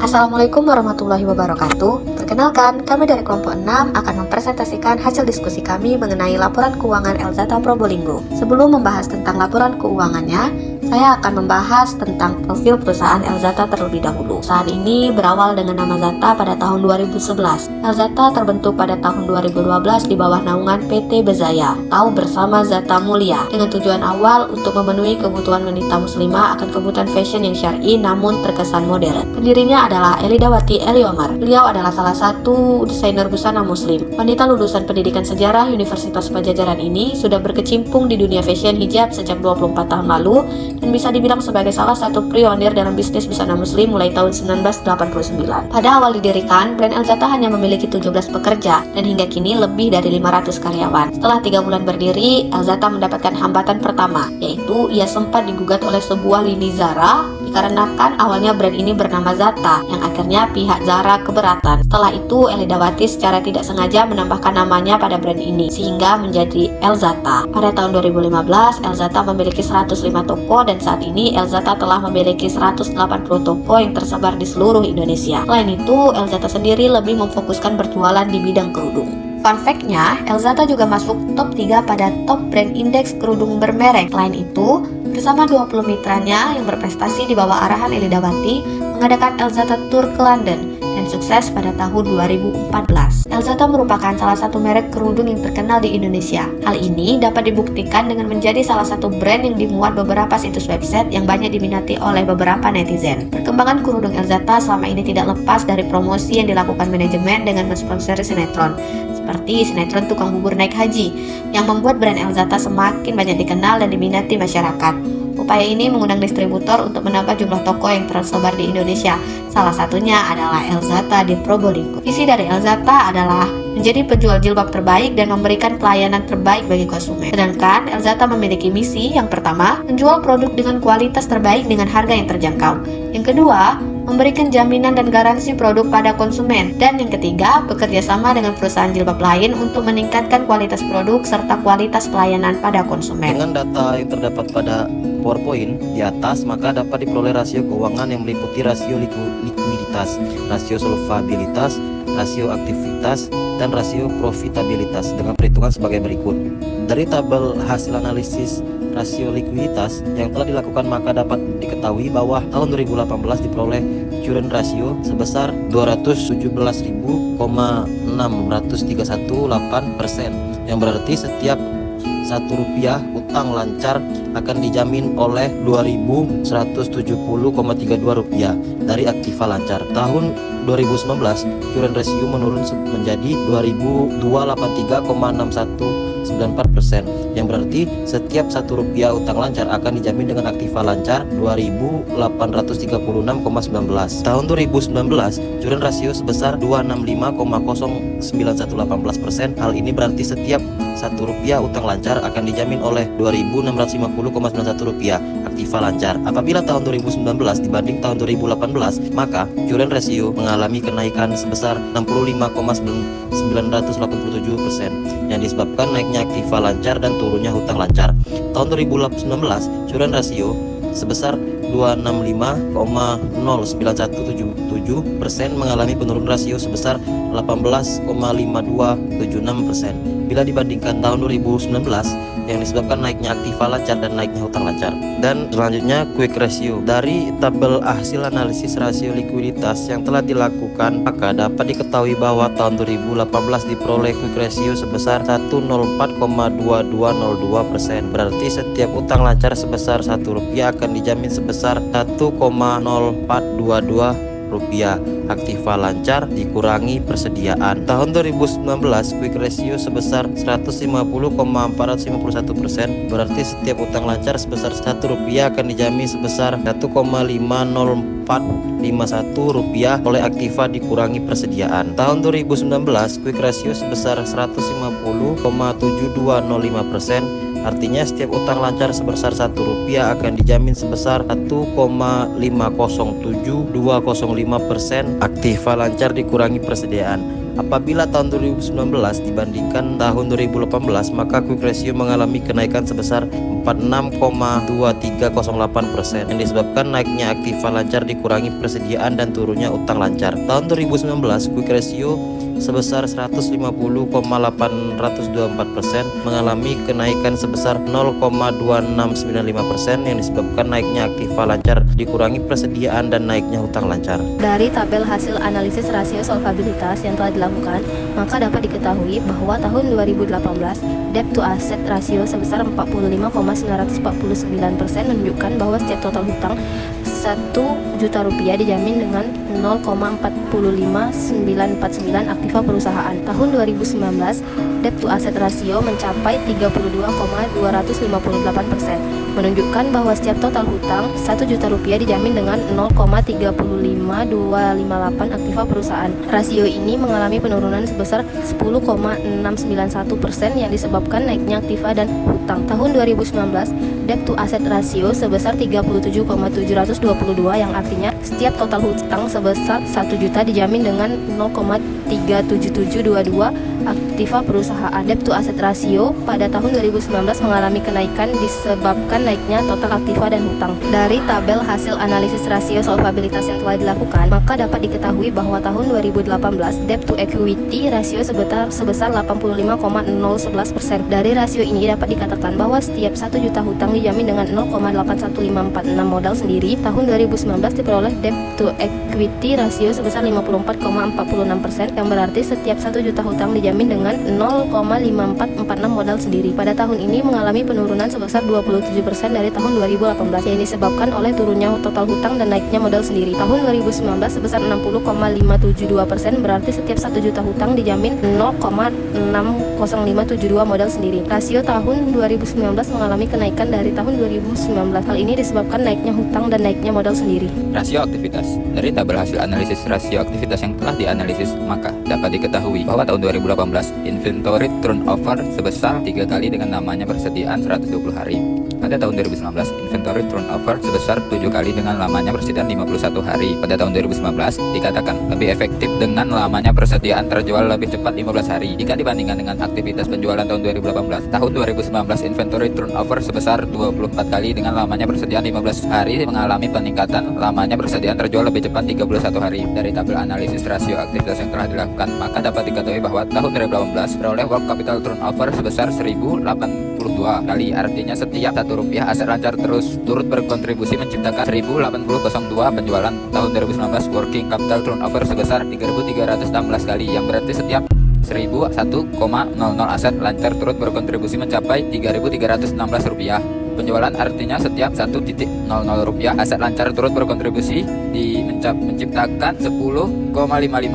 Assalamualaikum warahmatullahi wabarakatuh. Perkenalkan, kami dari kelompok 6 akan mempresentasikan hasil diskusi kami mengenai laporan keuangan Elzata Probolinggo. Sebelum membahas tentang laporan keuangannya, saya akan membahas tentang profil perusahaan Elzata terlebih dahulu. Saat ini berawal dengan nama Zata pada tahun 2011. Elzata terbentuk pada tahun 2012 di bawah naungan PT Bezaya atau bersama Zata Mulia dengan tujuan awal untuk memenuhi kebutuhan wanita muslimah akan kebutuhan fashion yang syar'i namun terkesan modern. Pendirinya adalah Elidawati Eliomar. Beliau adalah salah satu desainer busana muslim. Wanita lulusan pendidikan sejarah Universitas Pajajaran ini sudah berkecimpung di dunia fashion hijab sejak 24 tahun lalu dan bisa dibilang sebagai salah satu pionir dalam bisnis busana muslim mulai tahun 1989. Pada awal didirikan, brand Elzata hanya memiliki 17 pekerja dan hingga kini lebih dari 500 karyawan. Setelah 3 bulan berdiri, Elzata mendapatkan hambatan pertama, yaitu ia sempat digugat oleh sebuah lini Zara dikarenakan awalnya brand ini bernama Zata, yang akhirnya pihak Zara keberatan. Setelah itu, Elidawati secara tidak sengaja menambahkan namanya pada brand ini, sehingga menjadi Elzata. Pada tahun 2015, Elzata memiliki 105 toko dan saat ini Elzata telah memiliki 180 toko yang tersebar di seluruh Indonesia. Selain itu, Elzata sendiri lebih memfokuskan berjualan di bidang kerudung. Fun fact-nya, Elzata juga masuk top 3 pada top brand indeks kerudung bermerek. Selain itu, bersama 20 mitranya yang berprestasi di bawah arahan Elidawati, mengadakan Elzata Tour ke London dan sukses pada tahun 2014. Elzata merupakan salah satu merek kerudung yang terkenal di Indonesia. Hal ini dapat dibuktikan dengan menjadi salah satu brand yang dimuat beberapa situs website yang banyak diminati oleh beberapa netizen. Perkembangan kerudung Elzata selama ini tidak lepas dari promosi yang dilakukan manajemen dengan mensponsori sinetron, seperti sinetron Tukang Bubur Naik Haji, yang membuat brand Elzata semakin banyak dikenal dan diminati masyarakat. Upaya ini mengundang distributor untuk menambah jumlah toko yang tersebar di Indonesia. Salah satunya adalah Elzata di Probolinggo. Visi dari Elzata adalah menjadi penjual jilbab terbaik dan memberikan pelayanan terbaik bagi konsumen. Sedangkan Elzata memiliki misi yang pertama, menjual produk dengan kualitas terbaik dengan harga yang terjangkau. Yang kedua, memberikan jaminan dan garansi produk pada konsumen. Dan yang ketiga, bekerja sama dengan perusahaan jilbab lain untuk meningkatkan kualitas produk serta kualitas pelayanan pada konsumen. Dengan data yang terdapat pada PowerPoint di atas, maka dapat diperoleh rasio keuangan yang meliputi rasio likuiditas, rasio solvabilitas, rasio aktivitas, dan rasio profitabilitas dengan perhitungan sebagai berikut. Dari tabel hasil analisis rasio likuiditas yang telah dilakukan, maka dapat diketahui bahwa tahun 2018 diperoleh current ratio sebesar 217,631,8%, yang berarti setiap Rp1 utang lancar akan dijamin oleh Rp2.170,32 dari aktiva lancar. Tahun 2019 current ratio menurun menjadi 2.283,6194%, yang berarti setiap Rp1 utang lancar akan dijamin dengan aktiva lancar 2.836,19. Tahun 2019 current ratio sebesar 265,09118%. Hal ini berarti setiap Rp1 utang lancar akan dijamin oleh Rp2.650,91 aktiva lancar. Apabila tahun 2019 dibanding tahun 2018, maka current ratio mengalami kenaikan sebesar 65,987% yang disebabkan naiknya aktiva lancar dan turunnya hutang lancar. Tahun 2019 current ratio sebesar 265,09177% mengalami penurunan rasio sebesar 18,5276% bila dibandingkan tahun 2019 yang disebabkan naiknya aktiva lancar dan naiknya hutang lancar. Dan selanjutnya quick ratio. Dari tabel hasil analisis rasio likuiditas yang telah dilakukan, maka dapat diketahui bahwa tahun 2018 diperoleh quick ratio sebesar 104,2202%. Berarti setiap utang lancar sebesar Rp1 akan dijamin sebesar 1,0422 rupiah aktiva lancar dikurangi persediaan. Tahun 2019 quick ratio sebesar 150,451%, berarti setiap utang lancar sebesar Rp1 akan dijamin sebesar 1,50451 rupiah oleh aktiva dikurangi persediaan. Tahun 2019 quick ratio sebesar 150,7205%, artinya setiap utang lancar sebesar Rp1 akan dijamin sebesar 1,507,205% aktiva lancar dikurangi persediaan. Apabila tahun 2019 dibandingkan tahun 2018, maka quick ratio mengalami kenaikan sebesar 46,2308% yang disebabkan naiknya aktiva lancar dikurangi persediaan dan turunnya utang lancar. Tahun 2019 quick ratio sebesar 150,824% mengalami kenaikan sebesar 0,2695% yang disebabkan naiknya aktiva lancar dikurangi persediaan dan naiknya hutang lancar. Dari tabel hasil analisis rasio solvabilitas yang telah dilakukan, maka dapat diketahui bahwa tahun 2018 debt to asset rasio sebesar 45,949% menunjukkan bahwa setiap total hutang 1 juta rupiah dijamin dengan 0,45949 aktiva perusahaan. Tahun 2019 debt to asset rasio mencapai 32,258%, menunjukkan bahwa setiap total hutang 1 juta rupiah dijamin dengan 0,35258 aktiva perusahaan. Rasio ini mengalami penurunan sebesar 10,691% yang disebabkan naiknya aktiva dan hutang. Tahun 2019 debt to asset rasio sebesar 37,722 yang artinya setiap total hutang sebesar 1 juta dijamin dengan 0,37722 aktiva perusahaan. Debt to asset rasio pada tahun 2019 mengalami kenaikan disebabkan naiknya total aktiva dan hutang. Dari tabel hasil analisis rasio solvabilitas yang telah dilakukan, maka dapat diketahui bahwa tahun 2018 debt to equity rasio sebesar 85,011%. Dari rasio ini dapat dikatakan bahwa setiap 1 juta hutang dijamin dengan 0,81546 modal sendiri. Tahun 2019 diperoleh debt to equity rasio sebesar 54,46%, yang berarti setiap 1 juta hutang dijamin dengan 0,5446 modal sendiri. Pada tahun ini mengalami penurunan sebesar 27% dari tahun 2018 yang disebabkan oleh turunnya total hutang dan naiknya modal sendiri. Tahun 2019 sebesar 60,572%, berarti setiap 1 juta hutang dijamin 0,60572 modal sendiri. Rasio tahun 2019 mengalami kenaikan dari tahun 2019. Hal ini disebabkan naiknya hutang dan naiknya modal sendiri. Rasio aktivitas. Dari tabel hasil analisis rasio aktivitas yang telah dianalisis, maka dapat diketahui bahwa tahun 2018 inventory turnover sebesar 3 kali dengan namanya persediaan 120 hari. Pada tahun 2019 inventory turnover sebesar 7 kali dengan lamanya persediaan 51 hari. Pada tahun 2019 dikatakan lebih efektif dengan lamanya persediaan terjual lebih cepat 15 hari jika dibandingkan dengan aktivitas penjualan tahun 2018. Tahun 2019 inventory turnover sebesar 24 kali dengan lamanya persediaan 15 hari mengalami peningkatan lamanya persediaan terjual lebih cepat 31 hari. Dari tabel analisis rasio aktivitas yang telah dilakukan, maka dapat diketahui bahwa tahun 2018 beroleh work capital turnover sebesar 1082 kali, artinya setiap 1 rupiah aset lancar terus turut berkontribusi menciptakan 1080,02 penjualan. Tahun 2019 working capital turnover sebesar 3316 kali, yang berarti setiap 1001,00 aset lancar turut berkontribusi mencapai 3316 rupiah penjualan, artinya setiap 1,00 rupiah aset lancar turut berkontribusi menciptakan 10,55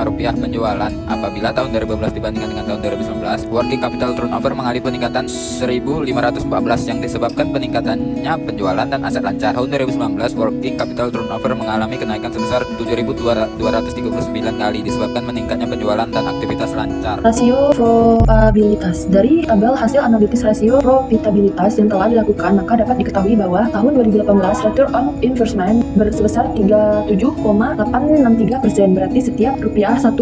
rupiah penjualan. Apabila tahun 2012 dibandingkan dengan tahun 2019, working capital turnover mengalami peningkatan 1514 yang disebabkan peningkatannya penjualan dan aset lancar. Tahun 2019 working capital turnover mengalami kenaikan sebesar 7.239 kali disebabkan meningkatnya penjualan dan aktivitas lancar. Rasio profitabilitas. Dari tabel hasil analisis rasio profitabilitas yang telah dilakukan, maka dapat diketahui bahwa tahun 2018 return on investment sebesar 37,863%, berarti setiap rupiah 1,00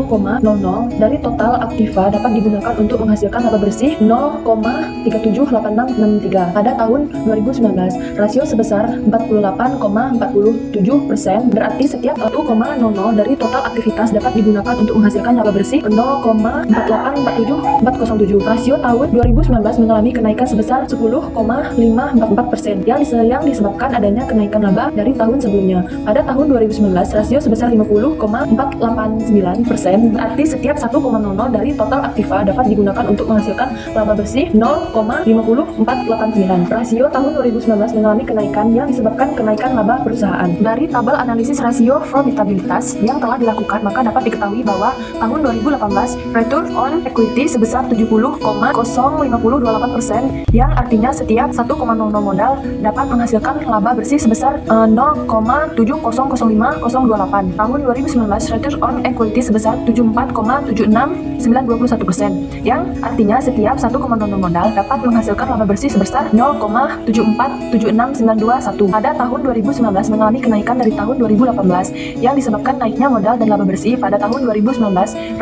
dari total aktiva dapat digunakan untuk menghasilkan laba bersih 0,378663. Pada tahun 2019 rasio sebesar 48,47%, berarti setiap 1,00 dari total aktivitas dapat digunakan untuk menghasilkan laba bersih 0,4847407. Rasio tahun 2019 mengalami kenaikan sebesar 10,544% yang disebabkan adanya kenaikan laba dari tahun sebelumnya. Pada tahun 2019 rasio sebesar 50,489%, berarti setiap 1,00 dari total aktiva dapat digunakan untuk menghasilkan laba bersih 0,50489. Rasio tahun 2019 mengalami kenaikan yang disebabkan kenaikan laba perusahaan. Dari tabel analisis rasio profitabilitas yang telah dilakukan, maka dapat diketahui bahwa tahun 2018 return on equity sebesar 70,05028%, yang artinya setiap 1,00 modal dapat menghasilkan laba bersih sebesar 0,7005028. Tahun 2019 return on equity sebesar 74,76921%, yang artinya setiap 1,00 modal dapat menghasilkan laba bersih sebesar 0,7476921. Pada tahun 2019 mengalami kenaikan dari tahun 2018 yang disebabkan naiknya modal dan laba bersih. Pada tahun 2019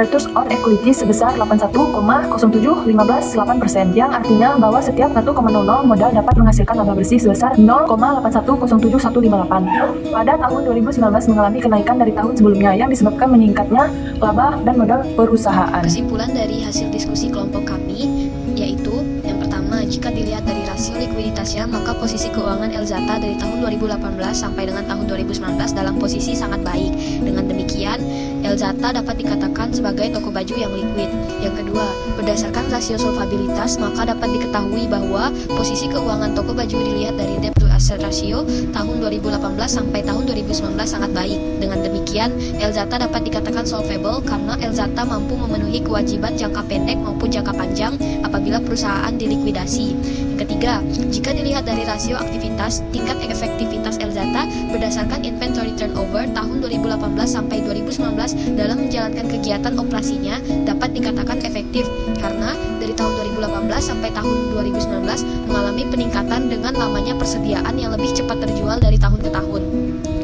return on equity sebesar 81,07158%, yang artinya bahwa setiap 1,00 modal dapat menghasilkan menghasilkan laba bersih sebesar 0,810758. Pada tahun 2019 mengalami kenaikan dari tahun sebelumnya yang disebabkan meningkatnya laba dan modal perusahaan. Kesimpulan dari hasil diskusi kelompok kami yaitu yang pertama, jika dilihat dari rasio likuiditasnya, maka posisi keuangan Elzata dari tahun 2018 sampai dengan tahun 2019 dalam posisi sangat baik. Dengan demikian, Elzata dapat dikatakan sebagai toko baju yang liquid. Yang kedua, berdasarkan rasio solvabilitas, maka dapat diketahui bahwa posisi keuangan toko baju dilihat dari debt to asset ratio tahun 2018 sampai tahun 2019 sangat baik. Dengan demikian, Elzata dapat dikatakan solvable karena Elzata mampu memenuhi kewajiban jangka pendek maupun jangka panjang apabila perusahaan dilikuidasi. Yang ketiga, jika dilihat dari rasio aktivitas, tingkat efektivitas Elzata berdasarkan inventory turnover tahun 2018 sampai 2019 dalam menjalankan kegiatan operasinya dapat dikatakan efektif karena dari tahun 2018 sampai tahun 2019 mengalami peningkatan dengan lamanya persediaan yang lebih cepat terjual dari tahun ke tahun.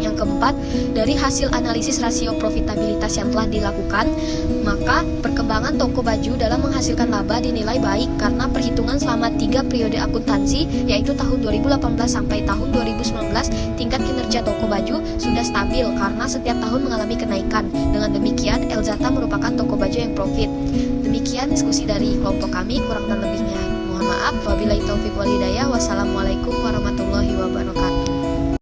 Yang keempat, dari hasil analisis rasio profitabilitas yang telah dilakukan, maka perkembangan toko baju dalam menghasilkan laba dinilai baik karena perhitungan selama 3 periode akuntansi, yaitu tahun 2018 sampai tahun 2019, tingkat kinerja toko baju sudah stabil karena setiap tahun mengalami kenaikan. Dengan demikian, Elzata merupakan toko baju yang profit. Demikian diskusi dari kelompok kami, kurang dan lebihnya mohon maaf. Wabillahi taufiq wal hidayah. Wassalamualaikum warahmatullahi wabarakatuh.